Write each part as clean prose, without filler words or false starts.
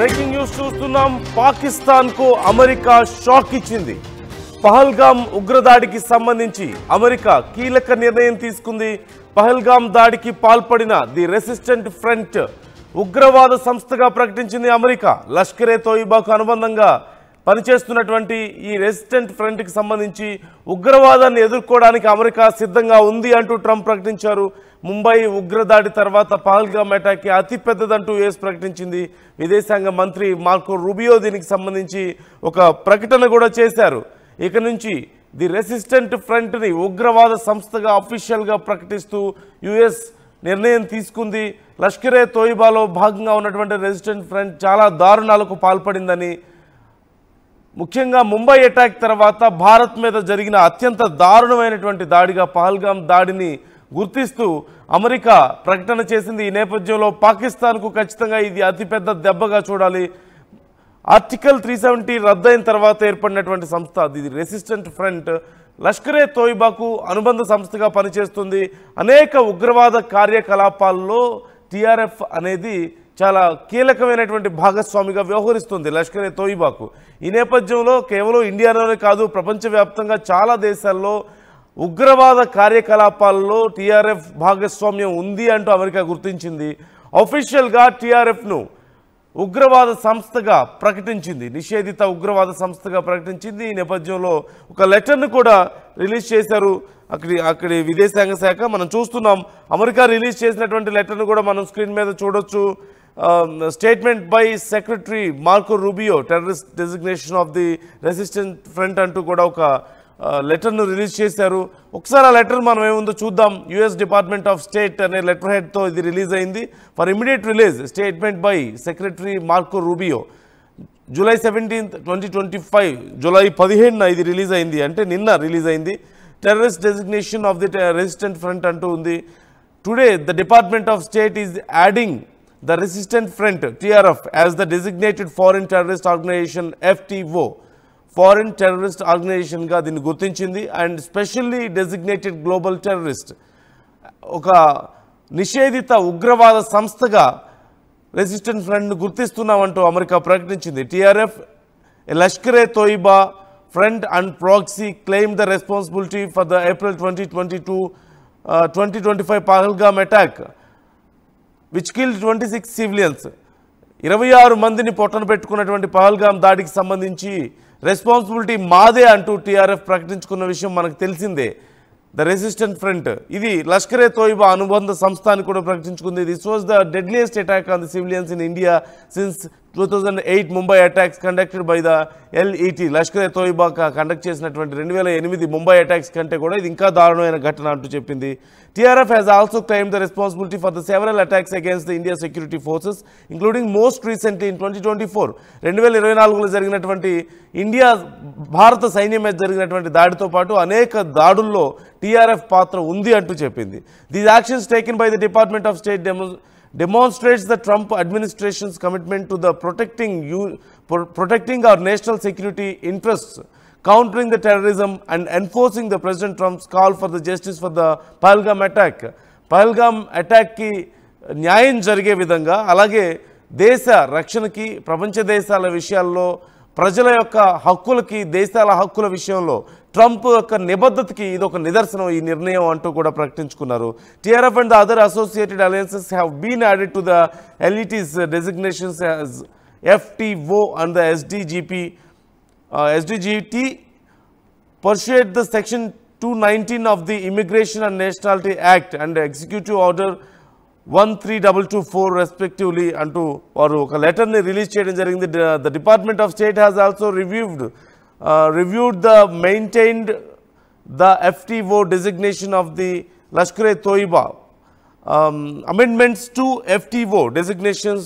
Breaking news చూస్తున్నాం. పాకిస్తాన్ కు America shock ఇచ్చింది. పహల్గామ్ ఉగ్రదాడికి సంబంధించి అమెరికా కీలక నిర్ణయం తీసుకుంది. పహల్గామ్ దాడికి పాల్పడిన ది రెసిస్టెంట్ ఫ్రంట్ ఉగ్రవాద సంస్థగా ప్రకటించింది అమెరికా. లష్కరే తోయిబాకు అనుబంధంగా పనిచేస్తున్నటువంటి ఈ రెసిస్టెంట్ ఫ్రంట్కి సంబంధించి ఉగ్రవాదాన్ని ఎదుర్కోవడానికి అమెరికా సిద్ధంగా ఉంది అంటూ ట్రంప్ ప్రకటించారు. ముంబై ఉగ్రదాడి తర్వాత పహల్గామ్ అటాక్ అతి పెద్దదంటూ యుఎస్ ప్రకటించింది. విదేశాంగ మంత్రి మార్కో రూబియో దీనికి సంబంధించి ఒక ప్రకటన కూడా చేశారు. ఇక నుంచి ది రెసిస్టెంట్ ఫ్రంట్ని ఉగ్రవాద సంస్థగా అఫీషియల్గా ప్రకటిస్తూ యుఎస్ నిర్ణయం తీసుకుంది. లష్కరే తోయిబాలో భాగంగా ఉన్నటువంటి రెసిస్టెంట్ ఫ్రంట్ చాలా దారుణాలకు పాల్పడిందని, ముఖ్యంగా ముంబై అటాక్ తర్వాత భారత్ మీద జరిగిన అత్యంత దారుణమైనటువంటి దాడిగా పహల్గామ్ దాడిని గుర్తిస్తూ అమెరికా ప్రకటన చేసింది. ఈ నేపథ్యంలో పాకిస్తాన్కు ఖచ్చితంగా ఇది అతిపెద్ద దెబ్బగా చూడాలి. ఆర్టికల్ 370 రద్దయిన తర్వాత ఏర్పడినటువంటి సంస్థ ఇది రెసిస్టెంట్ ఫ్రంట్. లష్కరే తోయిబాకు అనుబంధ సంస్థగా పనిచేస్తుంది. అనేక ఉగ్రవాద కార్యకలాపాల్లో టీఆర్ఎఫ్ అనేది చాలా కీలకమైనటువంటి భాగస్వామిగా వ్యవహరిస్తుంది లష్కరే తోయిబాకు. ఈ నేపథ్యంలో కేవలం ఇండియాలోనే కాదు, ప్రపంచవ్యాప్తంగా చాలా దేశాల్లో ఉగ్రవాద కార్యకలాపాల్లో టీఆర్ఎఫ్ భాగస్వామ్యం ఉంది అంటూ అమెరికా గుర్తించింది. అఫీషియల్గా టీఆర్ఎఫ్ను ఉగ్రవాద సంస్థగా ప్రకటించింది, నిషేధిత ఉగ్రవాద సంస్థగా ప్రకటించింది. ఈ నేపథ్యంలో ఒక లెటర్ను కూడా రిలీజ్ చేశారు అక్కడి విదేశాంగ శాఖ. మనం చూస్తున్నాం అమెరికా రిలీజ్ చేసినటువంటి లెటర్ను కూడా మనం స్క్రీన్ మీద చూడొచ్చు. Statement by secretary Marco Rubio terrorist designation of the resistant front అంటూ కూడా ఒక లెటర్ను రిలీజ్ చేశారు. ఒకసారి ఆ లెటర్ మనం ఏముందో చూద్దాం. యుఎస్ డిపార్ట్మెంట్ ఆఫ్ స్టేట్ అనే లెటర్ హెడ్తో ఇది రిలీజ్ అయింది. For immediate release statement by secretary Marco Rubio July 17, 2025 July 15న ఇది రిలీజ్ అయింది, అంటే నిన్న రిలీజ్ అయింది. Terrorist designation of the resistant front అంటూ ఉంది. Today the department of state is adding the resistant front TRF as the designated foreign terrorist organization FTO foreign terrorist ఆర్గనైజేషన్గా దీన్ని గుర్తించింది. And specially designated global terrorist, ఒక నిషేధిత ఉగ్రవాద సంస్థగా resistant ఫ్రంట్ను గుర్తిస్తున్నామంటూ అమెరికా ప్రకటించింది. TRF Lashkare Taiba front and proxy claim the responsibility for the April 2025 Pahalgam attack which killed 26 civilians. 26 మందిని పొట్టన పెట్టుకున్నటువంటి పహల్గామ్ దాడికి సంబంధించి రెస్పాన్సిబిలిటీ మాదే అంటూ టీఆర్ఎఫ్ ప్రకటించుకున్న విషయం మనకు తెలిసిందే. ద రెసిస్టెంట్ ఫ్రంట్ ఇది లష్కరే తోయిబా అనుబంధ సంస్థ అని కూడా ప్రకటించుకుంది. This was the deadliest attack on the civilians in India since 2008 Mumbai attacks conducted by the LET. Lashkar-e Taiba conduct చేసినటువంటి 2008 ముంబై అటాక్స్ కంటే కూడా ఇది ఇంకా దారుణమైన ఘటన అంటూ చెప్పింది. TRF has also claimed the responsibility for the several attacks against the India security forces, including most recently in 2024. 2024లో జరిగినటువంటి భారత సైన్యం మీద జరిగినటువంటి దాడితో పాటు అనేక దాడుల్లో TRF పాత్ర ఉంది అంటూ చెప్పింది. These actions taken by the Department of State demonstrates the Trump administration's commitment to the protecting our national security interests, countering the terrorism and enforcing the President Trump's call for the justice for the Pahalgam attack. Pahalgam attack ki న్యాయం జరిగే విధంగా, అలాగే దేశ రక్షణకి, ప్రపంచ దేశాల విషయాల్లో ప్రజల యొక్క హక్కులకి, దేశాల హక్కుల విషయంలో ట్రంప్ యొక్క నిబద్ధతకి ఇది ఒక నిదర్శనం ఈ నిర్ణయం అంటూ కూడా ప్రకటించుకున్నారు. TRF and the other associated alliances have been added to the LET's designations as FTO and the SDGT pursuant the Section 219 of the Immigration and Nationality Act and Executive Order 13224 respectively అంటూ వారు ఒక లెటర్ని release చేయడం జరిగింది. The department of state has also reviewed the maintained the FTO designation of the Lashkare Toiba. Amendments to FTO designations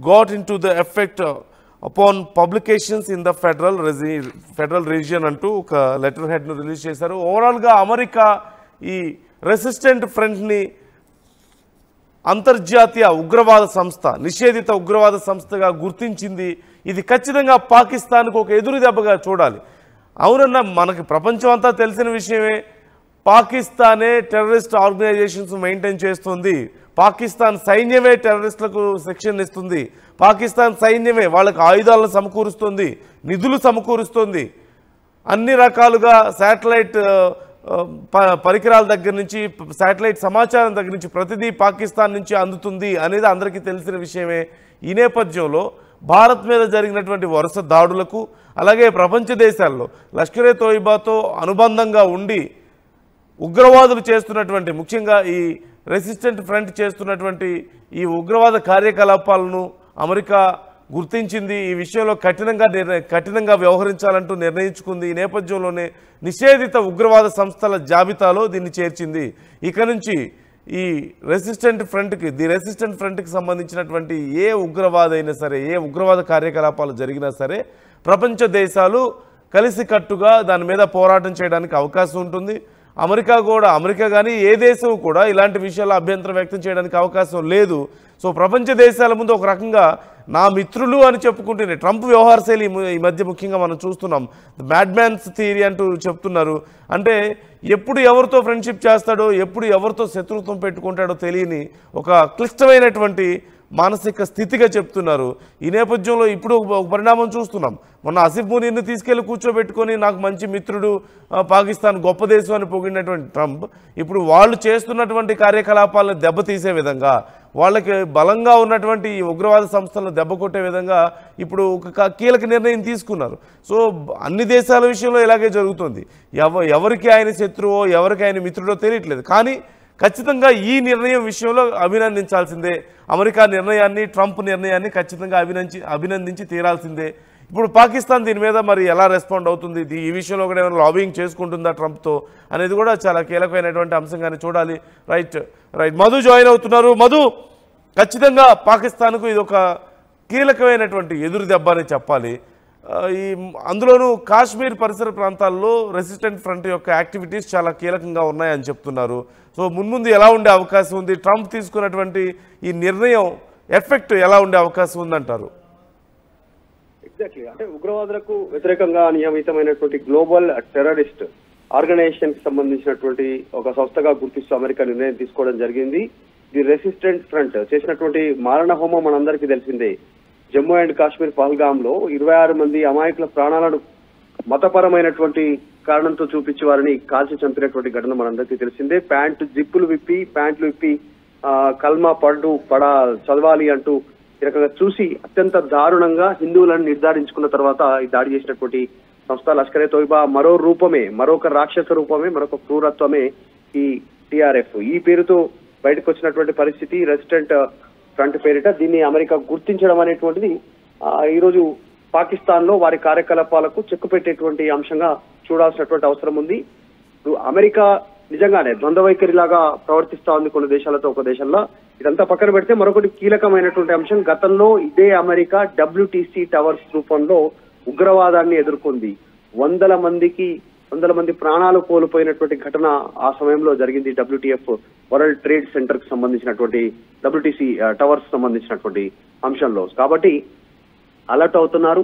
got into the effect upon publications in the federal region అంటూ ఒక letter హెడ్ను release చేశారు. ఓవరాల్గా America ఈ resistant ఫ్రంట్ని అంతర్జాతీయ ఉగ్రవాద సంస్థ, నిషేధిత ఉగ్రవాద సంస్థగా గుర్తించింది. ఇది ఖచ్చితంగా పాకిస్తాన్కు ఒక ఎదురు దెబ్బగా చూడాలి. అవునన్నా మనకి ప్రపంచం అంతా తెలిసిన విషయమే. పాకిస్తానే టెర్రరిస్ట్ ఆర్గనైజేషన్స్ మెయింటైన్ చేస్తుంది, పాకిస్తాన్ సైన్యమే టెర్రరిస్టులకు శిక్షణ ఇస్తుంది, పాకిస్తాన్ సైన్యమే వాళ్ళకి ఆయుధాలను సమకూరుస్తుంది, నిధులు సమకూరుస్తుంది, అన్ని రకాలుగా శాటిలైట్ పరికరాల దగ్గర నుంచి శాటిలైట్ సమాచారం దగ్గర నుంచి ప్రతిదీ పాకిస్తాన్ నుంచి అందుతుంది అనేది అందరికీ తెలిసిన విషయమే. ఈ నేపథ్యంలో భారత్ మీద జరిగినటువంటి వరుస దాడులకు అలాగే ప్రపంచ దేశాల్లో లష్కరే తోయిబాతో అనుబంధంగా ఉండి ఉగ్రవాదులు చేస్తున్నటువంటి ముఖ్యంగా ఈ రెసిస్టెంట్ ఫ్రంట్ చేస్తున్నటువంటి ఈ ఉగ్రవాద కార్యకలాపాలను అమెరికా గుర్తించింది. ఈ విషయంలో కఠినంగా వ్యవహరించాలంటూ నిర్ణయించుకుంది. ఈ నేపథ్యంలోనే నిషేధిత ఉగ్రవాద సంస్థల జాబితాలో దీన్ని చేర్చింది. ఇక నుంచి ఈ రెసిస్టెంట్ ఫ్రంట్కి సంబంధించినటువంటి ఏ ఉగ్రవాదైనా సరే, ఏ ఉగ్రవాద కార్యకలాపాలు జరిగినా సరే ప్రపంచ దేశాలు కలిసికట్టుగా దాని మీద పోరాటం చేయడానికి అవకాశం ఉంటుంది. అమెరికా కానీ ఏ దేశం కూడా ఇలాంటి విషయాల్లో అభ్యంతరం వ్యక్తం చేయడానికి అవకాశం లేదు. సో ప్రపంచ దేశాల ముందు ఒక రకంగా నా మిత్రులు అని చెప్పుకుంటేనే ట్రంప్ వ్యవహార శైలి ఈ మధ్య ముఖ్యంగా మనం చూస్తున్నాం. మ్యాడ్ మ్యాన్స్ థియరీ అంటూ చెప్తున్నారు. అంటే ఎప్పుడు ఎవరితో ఫ్రెండ్షిప్ చేస్తాడో, ఎప్పుడు ఎవరితో శత్రుత్వం పెట్టుకుంటాడో తెలియని ఒక క్లిష్టమైనటువంటి మానసిక స్థితిగా చెప్తున్నారు. ఈ నేపథ్యంలో ఇప్పుడు ఒక పరిణామం చూస్తున్నాం. మొన్న ఆసిఫ్ మునీర్ని తీసుకెళ్లి కూర్చోబెట్టుకొని నాకు మంచి మిత్రుడు, పాకిస్తాన్ గొప్ప దేశం అని పొగిడినటువంటి ట్రంప్ ఇప్పుడు వాళ్ళు చేస్తున్నటువంటి కార్యకలాపాలను దెబ్బతీసే విధంగా, వాళ్ళకి బలంగా ఉన్నటువంటి ఈ ఉగ్రవాద సంస్థలను దెబ్బకొట్టే విధంగా ఇప్పుడు ఒక కీలక నిర్ణయం తీసుకున్నారు. సో అన్ని దేశాల విషయంలో ఇలాగే జరుగుతుంది. ఎవరికి ఆయన శత్రువో ఎవరికి ఆయన మిత్రుడో తెలియట్లేదు. కానీ ఖచ్చితంగా ఈ నిర్ణయం విషయంలో అభినందించాల్సిందే. అమెరికా నిర్ణయాన్ని, ట్రంప్ నిర్ణయాన్ని ఖచ్చితంగా అభినందించి తీరాల్సిందే. ఇప్పుడు పాకిస్తాన్ దీని మీద మరి ఎలా రెస్పాండ్ అవుతుంది, ఈ విషయంలో కూడా ఏమైనా లాబింగ్ చేసుకుంటుందా ట్రంప్తో అనేది కూడా చాలా కీలకమైనటువంటి అంశంగానే చూడాలి. రైట్ మధు జాయిన్ అవుతున్నారు. మధు, ఖచ్చితంగా పాకిస్తాన్కు ఇది ఒక కీలకమైనటువంటి ఎదురు దెబ్బ అని చెప్పాలి. అందులోనూ కాశ్మీర్ పరిసర ప్రాంతాల్లో రెసిస్టెంట్ ఫ్రంట్ యొక్క యాక్టివిటీస్ చాలా కీలకంగా ఉన్నాయని చెప్తున్నారు. సో మున్ముందు ఎలా ఉండే అవకాశం ఉంది, ట్రంప్ తీసుకున్నటువంటి ఈ నిర్ణయం ఎఫెక్ట్ ఎలా ఉండే అవకాశం ఉందంటారు? ఎగ్జాక్ట్లీ, అంటే ఉగ్రవాదులకు వ్యతిరేకంగా నియమితమైనటువంటి గ్లోబల్ టెర్రరిస్ట్ ఆర్గనైజేషన్ కి సంబంధించినటువంటి ఒక సంస్థగా గుర్తిస్తూ అమెరికా నిర్ణయం తీసుకోవడం జరిగింది. ది రెసిస్టెంట్ ఫ్రంట్ చేసినటువంటి మారణ హోమం మనందరికీ తెలిసిందే. జమ్మూ అండ్ కాశ్మీర్ పహల్గామ్ లో 26 మంది అమాయకుల ప్రాణాలను మతపరమైనటువంటి కారణంతో చూపించి వారిని కాల్చి చంపినటువంటి ఘటన మనందరికీ తెలిసిందే. ప్యాంట్లు విప్పి కల్మా చదవాలి అంటూ ఈ రకంగా చూసి అత్యంత దారుణంగా హిందువులను నిర్ధారించుకున్న తర్వాత ఈ దాడి చేసినటువంటి సంస్థ లష్కరే తోయిబా మరొక రాక్షస రూపమే, మరొక క్రూరత్వమే ఈ టిఆర్ఎఫ్. ఈ పేరుతో బయటకు వచ్చినటువంటి పరిస్థితి రెసిస్టెంట్ ఫ్రంట్ పేరిట దీన్ని అమెరికా గుర్తించడం అనేటువంటిది ఈరోజు పాకిస్తాన్ లో వారి కార్యకలాపాలకు చెక్కు పెట్టేటువంటి అంశంగా చూడాల్సినటువంటి అవసరం ఉంది. అమెరికా నిజంగానే ద్వంద్వ వైఖరిలాగా ప్రవర్తిస్తా ఉంది కొన్ని దేశాలతో ఒక దేశంలో. ఇదంతా పక్కన పెడితే మరొకటి కీలకమైనటువంటి అంశం, గతంలో ఇదే అమెరికా WTC టవర్స్ రూపంలో ఉగ్రవాదాన్ని ఎదుర్కొంది. వందల మంది ప్రాణాలు కోల్పోయినటువంటి ఘటన ఆ సమయంలో జరిగింది. WTF వరల్డ్ ట్రేడ్ సెంటర్ కి సంబంధించినటువంటి WTC టవర్స్ సంబంధించినటువంటి అంశంలో. కాబట్టి అలర్ట్ అవుతున్నారు.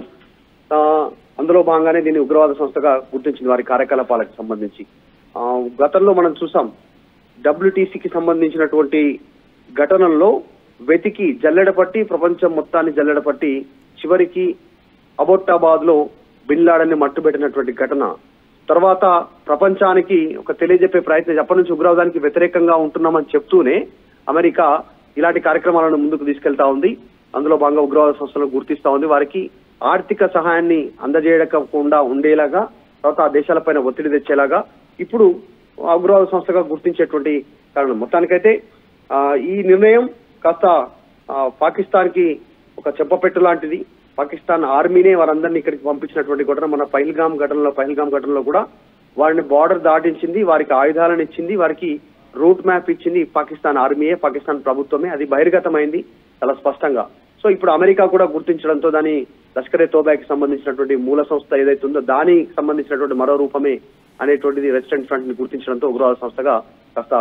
అందులో భాగంగానే దీన్ని ఉగ్రవాద సంస్థగా గుర్తించింది వారి కార్యకలాపాలకు సంబంధించి. గతంలో మనం చూసాం WTCకి సంబంధించినటువంటి ఘటనల్లో వెతికి జల్లెడపట్టి ప్రపంచం మొత్తాన్ని జల్లెడపట్టి చివరికి అబోటాబాద్ లో బిన్ లాడెన్ ని మట్టుబెట్టినటువంటి ఘటన. తర్వాత ప్రపంచానికి ఒక తెలియజెప్పే ప్రయత్నం, అప్పటి నుంచి ఉగ్రవాదానికి వ్యతిరేకంగా ఉంటున్నామని చెప్తూనే అమెరికా ఇలాంటి కార్యక్రమాలను ముందుకు తీసుకెళ్తా ఉంది. అందులో భాగంగా ఉగ్రవాద సంస్థలను గుర్తిస్తా ఉంది. వారికి ఆర్థిక సహాయాన్ని అందజేయకుండా ఉండేలాగా, తర్వాత ఆ దేశాలపైన ఒత్తిడి తెచ్చేలాగా ఇప్పుడు ఉగ్రవాద సంస్థగా గుర్తించేటువంటి కారణం. మొత్తానికైతే ఈ నిర్ణయం కాస్త పాకిస్తాన్ కి ఒక చెప్పపెట్టు లాంటిది. పాకిస్తాన్ ఆర్మీనే వారందరినీ ఇక్కడికి పంపించినటువంటి ఘటన మన పహల్గామ్ ఘటనలో కూడా వారిని బార్డర్ దాటించింది, వారికి ఆయుధాలను ఇచ్చింది, వారికి రూట్ మ్యాప్ ఇచ్చింది పాకిస్తాన్ ఆర్మీయే, పాకిస్తాన్ ప్రభుత్వమే. అది బహిర్గతమైంది చాలా స్పష్టంగా. సో ఇప్పుడు అమెరికా కూడా గుర్తించడంతో దాని లష్కరే తోబాకి సంబంధించినటువంటి మూల సంస్థ ఏదైతే ఉందో దానికి సంబంధించినటువంటి మరో రూపమే అనేటువంటిది రెసిస్టెంట్ ఫ్రంట్ ని గుర్తించడంతో ఉగ్రవాద సంస్థగా కాస్త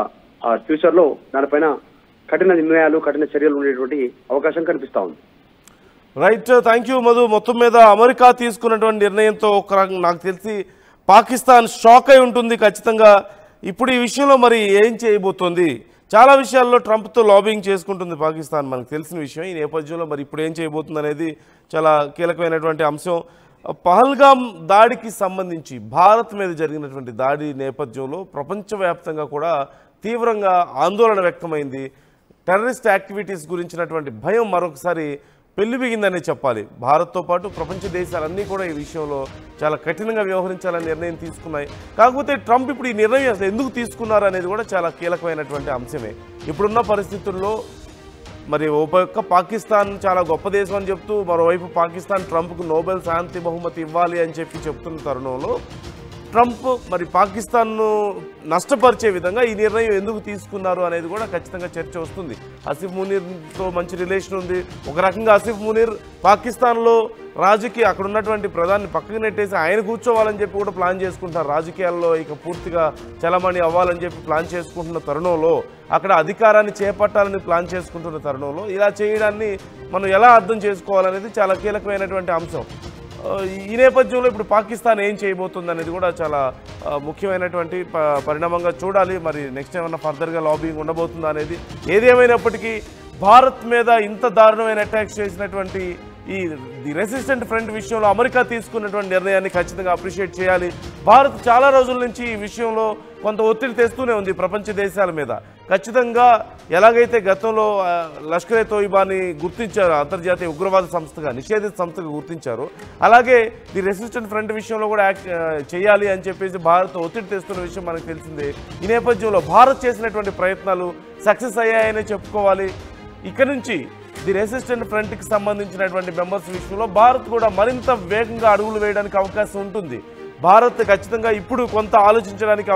ఫ్యూచర్ లో దానిపైన కఠిన నిర్ణయాలు, కఠిన చర్యలు ఉండేటువంటి అవకాశం కనిపిస్తా ఉంది. Right, thank you Madhu. మొత్తం మీద అమెరికా తీసుకున్నటువంటి నిర్ణయంతో నాకు తెలిసి పాకిస్తాన్ షాక్ అయి ఉంటుంది ఖచ్చితంగా. ఇప్పుడు ఈ విషయంలో మరి ఏం చేయబోతోంది? చాలా విషయాల్లో ట్రంప్తో లాబింగ్ చేసుకుంటుంది పాకిస్తాన్, మనకు తెలిసిన విషయం. ఈ నేపథ్యంలో మరి ఇప్పుడు ఏం చేయబోతుంది అనేది చాలా కీలకమైనటువంటి అంశం. పహల్గామ్ దాడికి సంబంధించి భారత్ మీద జరిగినటువంటి దాడి నేపథ్యంలో ప్రపంచవ్యాప్తంగా కూడా తీవ్రంగా ఆందోళన వ్యక్తమైంది. టెర్రరిస్ట్ యాక్టివిటీస్ గురించినటువంటి భయం మరొకసారి పెళ్లిబిగిందనే చెప్పాలి. భారత్తో పాటు ప్రపంచ దేశాలన్నీ కూడా ఈ విషయంలో చాలా కఠినంగా వ్యవహరించాలని నిర్ణయం తీసుకున్నాయి. కాకపోతే ట్రంప్ ఇప్పుడు ఈ నిర్ణయం అసలు ఎందుకు తీసుకున్నారు అనేది కూడా చాలా కీలకమైనటువంటి అంశమే. ఇప్పుడున్న పరిస్థితుల్లో మరి ఓ పక్క పాకిస్తాన్ చాలా గొప్ప దేశం అని చెప్తూ, మరోవైపు పాకిస్తాన్ ట్రంప్కు నోబెల్ శాంతి బహుమతి ఇవ్వాలి అని చెప్తున్న తరుణంలో ట్రంప్ మరి పాకిస్తాన్ను నష్టపరిచే విధంగా ఈ నిర్ణయం ఎందుకు తీసుకున్నారు అనేది కూడా ఖచ్చితంగా చర్చ వస్తుంది. ఆసిఫ్ మునీర్తో మంచి రిలేషన్ ఉంది. ఒక రకంగా ఆసిఫ్ మునీర్ పాకిస్తాన్లో రాజకీయ అక్కడ ఉన్నటువంటి ప్రధాని పక్కకు నెట్టేసి ఆయన కూర్చోవాలని చెప్పి కూడా ప్లాన్ చేసుకుంటున్నారు. రాజకీయాల్లో ఇక పూర్తిగా చలమణి అవ్వాలని చెప్పి ప్లాన్ చేసుకుంటున్న తరుణంలో, అక్కడ అధికారాన్ని చేపట్టాలని ప్లాన్ చేసుకుంటున్న తరుణంలో ఇలా చేయడాన్ని మనం ఎలా అర్థం చేసుకోవాలనేది చాలా కీలకమైనటువంటి అంశం. ఈ నేపథ్యంలో ఇప్పుడు పాకిస్తాన్ ఏం చేయబోతుంది అనేది కూడా చాలా ముఖ్యమైనటువంటి పరిణామంగా చూడాలి. మరి నెక్స్ట్ ఏమన్నా ఫర్దర్గా లాబింగ్ ఉండబోతుందా అనేది. ఏదేమైనప్పటికీ భారత్ మీద ఇంత దారుణమైన అటాక్స్ చేసినటువంటి ది రెసిస్టెంట్ ఫ్రంట్ విషయంలో అమెరికా తీసుకున్నటువంటి నిర్ణయాన్ని ఖచ్చితంగా అప్రిషియేట్ చేయాలి. భారత్ చాలా రోజుల నుంచి ఈ విషయంలో కొంత ఒత్తిడి తెస్తూనే ఉంది ప్రపంచ దేశాల మీద. ఖచ్చితంగా ఎలాగైతే గతంలో లష్కర్ ఏ తోయిబాని గుర్తించారు, అంతర్జాతీయ ఉగ్రవాద సంస్థగా, నిషేధిత సంస్థగా గుర్తించారు, అలాగే ది రెసిస్టెంట్ ఫ్రంట్ విషయంలో కూడా చేయాలి అని చెప్పేసి భారత్ ఒత్తిడి తెస్తున్న విషయం మనకు తెలిసిందే. ఈ నేపథ్యంలో భారత్ చేసినటువంటి ప్రయత్నాలు సక్సెస్ అయ్యాయని చెప్పుకోవాలి. ఇక్కడ నుంచి ది రెసిస్టెంట్ ఫ్రంట్కి సంబంధించినటువంటి మెంబర్స్ విషయంలో భారత్ కూడా మరింత వేగంగా అడుగులు వేయడానికి అవకాశం ఉంటుంది. భారత్ ఖచ్చితంగా ఇప్పుడు కొంత ఆలోచించడానికి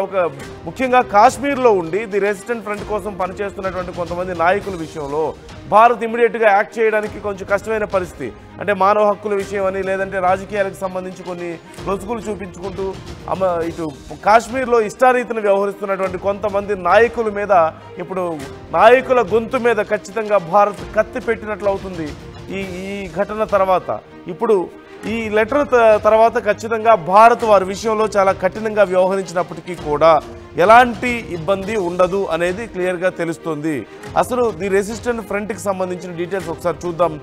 ముఖ్యంగా కాశ్మీర్లో ఉండి ది రెసిస్టెంట్ ఫ్రంట్ కోసం పనిచేస్తున్నటువంటి కొంతమంది నాయకుల విషయంలో భారత్ ఇమీడియట్గా యాక్ట్ చేయడానికి కొంచెం కష్టమైన పరిస్థితి. అంటే మానవ హక్కుల విషయం అని, లేదంటే రాజకీయాలకు సంబంధించి కొన్ని లొసుగులు చూపించుకుంటూ ఇటు కాశ్మీర్లో ఇష్టారీతిని వ్యవహరిస్తున్నటువంటి కొంతమంది నాయకుల మీద, ఇప్పుడు నాయకుల గొంతు మీద ఖచ్చితంగా భారత్ కత్తి పెట్టినట్లు అవుతుంది ఈ ఘటన తర్వాత. ఇప్పుడు ఈ లెటర్ తర్వాత ఖచ్చితంగా భారత్ వారి విషయంలో చాలా కఠినంగా వ్యవహరించినప్పటికీ కూడా ఎలాంటి ఇబ్బంది ఉండదు అనేది క్లియర్గా తెలుస్తుంది. అసలు ది రెసిస్టెంట్ ఫ్రంట్కి సంబంధించిన డీటెయిల్స్ ఒకసారి చూద్దాం.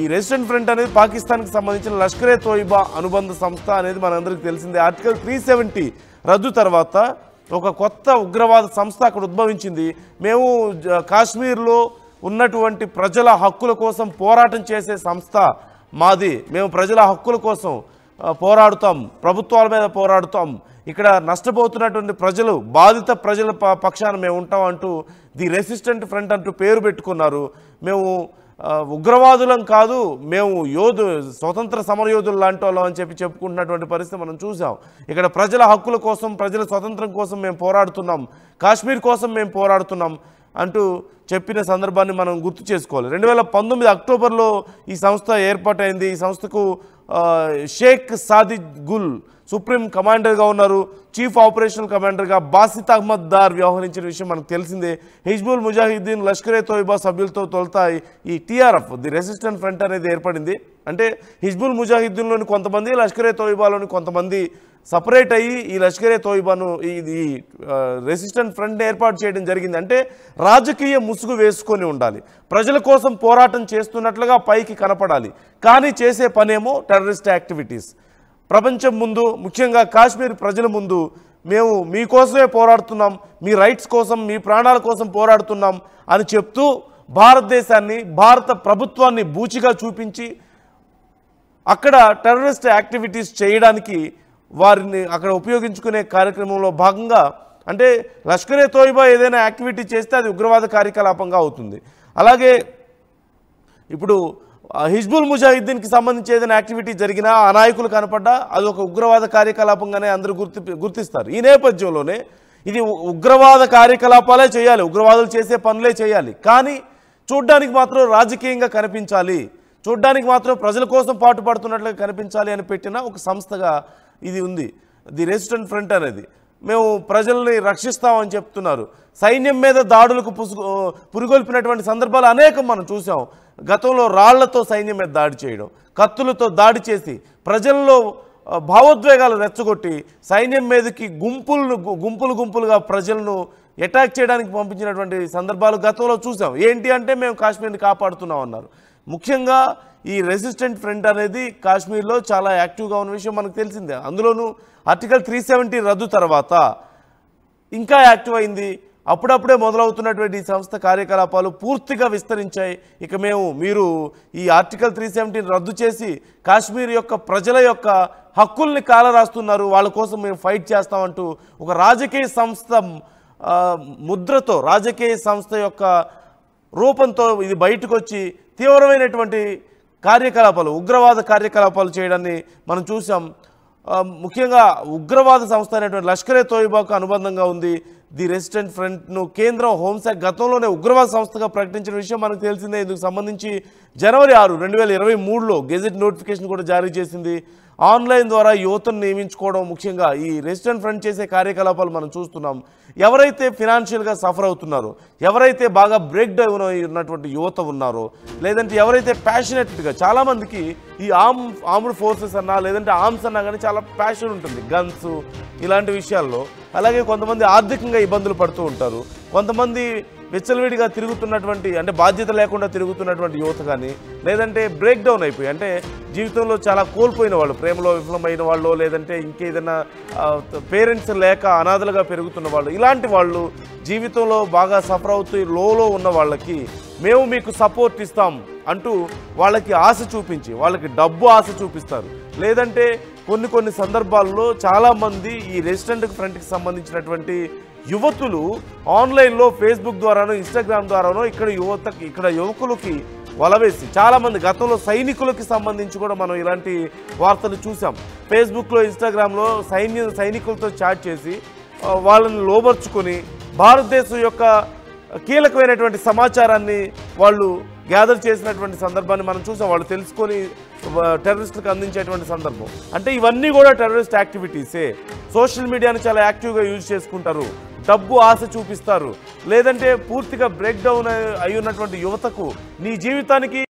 ఈ రెసిస్టెంట్ ఫ్రంట్ అనేది పాకిస్తాన్కి సంబంధించిన లష్కర్ ఏ తోయిబా అనుబంధ సంస్థ అనేది మనందరికీ తెలిసిందే. ఆర్టికల్ 370 రద్దు తర్వాత ఒక కొత్త ఉగ్రవాద సంస్థ అక్కడ ఉద్భవించింది. మేము కాశ్మీర్లో ఉన్నటువంటి ప్రజల హక్కుల కోసం పోరాటం చేసే సంస్థ మాది, మేము ప్రజల హక్కుల కోసం పోరాడుతాం, ప్రభుత్వాల మీద పోరాడుతాం, ఇక్కడ నష్టపోతున్నటువంటి ప్రజలు, బాధిత ప్రజల పక్షాన మేము ఉంటాం అంటూ ది రెసిస్టెంట్ ఫ్రంట్ అంటూ పేరు పెట్టుకున్నారు. మేము ఉగ్రవాదులం కాదు, మేము స్వతంత్ర సమరయోధులు లాంటి వాళ్ళం అని చెప్పుకుంటున్నటువంటి పరిస్థితి మనం చూసాం. ఇక్కడ ప్రజల హక్కుల కోసం, ప్రజల స్వతంత్రం కోసం మేము పోరాడుతున్నాం, కాశ్మీర్ కోసం మేము పోరాడుతున్నాం అంటూ చెప్పిన సందర్భాన్ని మనం గుర్తు చేసుకోవాలి. 2019 అక్టోబర్లో ఈ సంస్థ ఏర్పాటైంది. ఈ సంస్థకు షేక్ సాదిక్ గుల్ సుప్రీం కమాండర్గా ఉన్నారు. చీఫ్ ఆపరేషనల్ కమాండర్గా బాసిత్ అహ్మద్ దార్ వ్యవహరించిన విషయం మనకు తెలిసిందే. హిజ్బుల్ ముజాహిద్దీన్, లష్కర్ ఏ తోయిబా సభ్యులతో తొలుత ఈ టీఆర్ఎఫ్ ది రెసిస్టెంట్ ఫ్రంట్ అనేది ఏర్పడింది. అంటే హిజ్బుల్ ముజాహిద్దీన్లోని కొంతమంది, లష్కర్ ఏ తోయిబాలోని కొంతమంది సపరేట్ అయ్యి ఈ లష్కర్ ఏ తోయిబాను ఈ రెసిస్టెంట్ ఫ్రంట్ ఏర్పాటు చేయడం జరిగింది. అంటే రాజకీయ ముసుగు వేసుకొని ఉండాలి, ప్రజల కోసం పోరాటం చేస్తున్నట్లుగా పైకి కనపడాలి, కానీ చేసే పనేమో టెర్రరిస్ట్ యాక్టివిటీస్. ప్రపంచం ముందు, ముఖ్యంగా కాశ్మీర్ ప్రజల ముందు మేము మీకోసమే పోరాడుతున్నాం, మీ రైట్స్ కోసం, మీ ప్రాణాల కోసం పోరాడుతున్నాం అని చెప్తూ భారతదేశాన్ని, భారత ప్రభుత్వాన్ని బూచిగా చూపించి అక్కడ టెర్రరిస్ట్ యాక్టివిటీస్ చేయడానికి వారిని అక్కడ ఉపయోగించుకునే కార్యక్రమంలో భాగంగా, అంటే లష్కర్ ఏ తోయిబా ఏదైనా యాక్టివిటీ చేస్తే అది ఉగ్రవాద కార్యకలాపంగా అవుతుంది. అలాగే ఇప్పుడు హిజ్బుల్ ముజాహిద్దీన్కి సంబంధించి ఏదైనా యాక్టివిటీ జరిగినా, ఆ నాయకులు కనపడ్డా అది ఒక ఉగ్రవాద కార్యకలాపంగానే అందరూ గుర్తిస్తారు. ఈ నేపథ్యంలోనే ఇది ఉగ్రవాద కార్యకలాపాలే చేయాలి, ఉగ్రవాదులు చేసే పనులే చేయాలి, కానీ చూడ్డానికి మాత్రం రాజకీయంగా కనిపించాలి, చూడ్డానికి మాత్రం ప్రజల కోసం పాటుపడుతున్నట్లుగా కనిపించాలి అని పెట్టిన ఒక సంస్థగా ఇది ఉంది ది రెసిస్టెంట్ ఫ్రంట్ అనేది. మేము ప్రజల్ని రక్షిస్తామని చెప్తున్నారు. సైన్యం మీద దాడులకు పురిగొల్పినటువంటి సందర్భాలు అనేకం మనం చూసాం. గతంలో రాళ్లతో సైన్యం మీద దాడి చేయడం, కత్తులతో దాడి చేసి ప్రజల్లో భావోద్వేగాలు రెచ్చగొట్టి సైన్యం మీదకి గుంపులుగా ప్రజలను అటాక్ చేయడానికి పంపించినటువంటి సందర్భాలు గతంలో చూసాం. ఏంటి అంటే మేము కాశ్మీర్ని కాపాడుతున్నాం అన్నారు. ముఖ్యంగా ఈ రెసిస్టెంట్ ఫ్రంట్ అనేది కాశ్మీర్లో చాలా యాక్టివ్గా ఉన్న విషయం మనకు తెలిసిందే. అందులోనూ ఆర్టికల్ 370 రద్దు తర్వాత ఇంకా యాక్టివ్ అయింది. అప్పుడప్పుడే మొదలవుతున్నటువంటి ఈ సంస్థ కార్యకలాపాలు పూర్తిగా విస్తరించాయి. ఇక మీరు ఈ ఆర్టికల్ 370 రద్దు చేసి కాశ్మీర్ యొక్క ప్రజల యొక్క హక్కుల్ని కాలరాస్తున్నారు, వాళ్ళ కోసం మేము ఫైట్ చేస్తామంటూ ఒక రాజకీయ సంస్థ ముద్రతో, రాజకీయ సంస్థ యొక్క రూపంతో ఇది బయటకు వచ్చి తీవ్రమైనటువంటి కార్యకలాపాలు, ఉగ్రవాద కార్యకలాపాలు చేయడాన్ని మనం చూసాం. ముఖ్యంగా ఉగ్రవాద సంస్థ అనేటువంటి లష్కరే తోయిబాకు అనుబంధంగా ఉంది ది రెసిస్టెంట్ ఫ్రంట్ను కేంద్రం హోంశాఖ గతంలోనే ఉగ్రవాద సంస్థగా ప్రకటించిన విషయం మనకు తెలిసిందే. ఇందుకు సంబంధించి జనవరి 6, 2023లో గెజెట్ నోటిఫికేషన్ కూడా జారీ చేసింది. ఆన్లైన్ ద్వారా యువతను నియమించుకోవడం, ముఖ్యంగా ఈ రెసిస్టెంట్ ఫ్రంట్ చేసే కార్యకలాపాలు మనం చూస్తున్నాం. ఎవరైతే ఫినాన్షియల్గా సఫర్ అవుతున్నారో, ఎవరైతే బాగా బ్రేక్ డౌన్ అయి ఉన్నటువంటి యువత ఉన్నారో, లేదంటే ఎవరైతే ప్యాషనెట్గా, చాలామందికి ఈ ఆర్మ్డ్ ఫోర్సెస్ అన్నా లేదంటే ఆర్మ్స్ అన్నా కానీ చాలా ప్యాషన్ ఉంటుంది, గన్స్ ఇలాంటి విషయాల్లో. అలాగే కొంతమంది ఆర్థికంగా ఇబ్బందులు పడుతూ ఉంటారు. కొంతమంది విచ్చలవిడిగా తిరుగుతున్నటువంటి, అంటే బాధ్యత లేకుండా తిరుగుతున్నటువంటి యువత కానీ, లేదంటే బ్రేక్ డౌన్ అయిపోయి, అంటే జీవితంలో చాలా కోల్పోయిన వాళ్ళు, ప్రేమలో విఫలమైన వాళ్ళు, లేదంటే ఇంకేదైనా పేరెంట్స్ లేక అనాథలుగా పెరుగుతున్న వాళ్ళు, ఇలాంటి వాళ్ళు జీవితంలో బాగా సఫర్ అవుతూ లోలో ఉన్న వాళ్ళకి మేము మీకు సపోర్ట్ ఇస్తాం అంటూ వాళ్ళకి ఆశ చూపించి, వాళ్ళకి డబ్బు ఆశ చూపిస్తారు. లేదంటే కొన్ని సందర్భాల్లో చాలామంది ఈ రెసిస్టెంట్ ఫ్రంట్కి సంబంధించినటువంటి యువతులు ఆన్లైన్లో ఫేస్బుక్ ద్వారానో ఇన్స్టాగ్రామ్ ద్వారానో ఇక్కడ యువకులకి వలవేసి, చాలామంది గతంలో సైనికులకి సంబంధించి కూడా మనం ఇలాంటి వార్తలు చూసాం. ఫేస్బుక్లో ఇన్స్టాగ్రామ్లో సైనికులతో చాట్ చేసి వాళ్ళని లోబర్చుకొని భారతదేశం యొక్క కీలకమైనటువంటి సమాచారాన్ని వాళ్ళు గ్యాదర్ చేసినటువంటి సందర్భాన్ని మనం చూసాం. వాళ్ళు తెలుసుకొని టెర్రరిస్టులకు అందించేటువంటి సందర్భం. అంటే ఇవన్నీ కూడా టెర్రరిస్ట్ యాక్టివిటీసే. సోషల్ మీడియాను చాలా యాక్టివ్గా యూజ్ చేసుకుంటారు, డబ్బు ఆశ చూపిస్తారు, లేదంటే పూర్తిగా బ్రేక్ డౌన్ అయి ఉన్నటువంటి యువతకు నీ జీవితానికి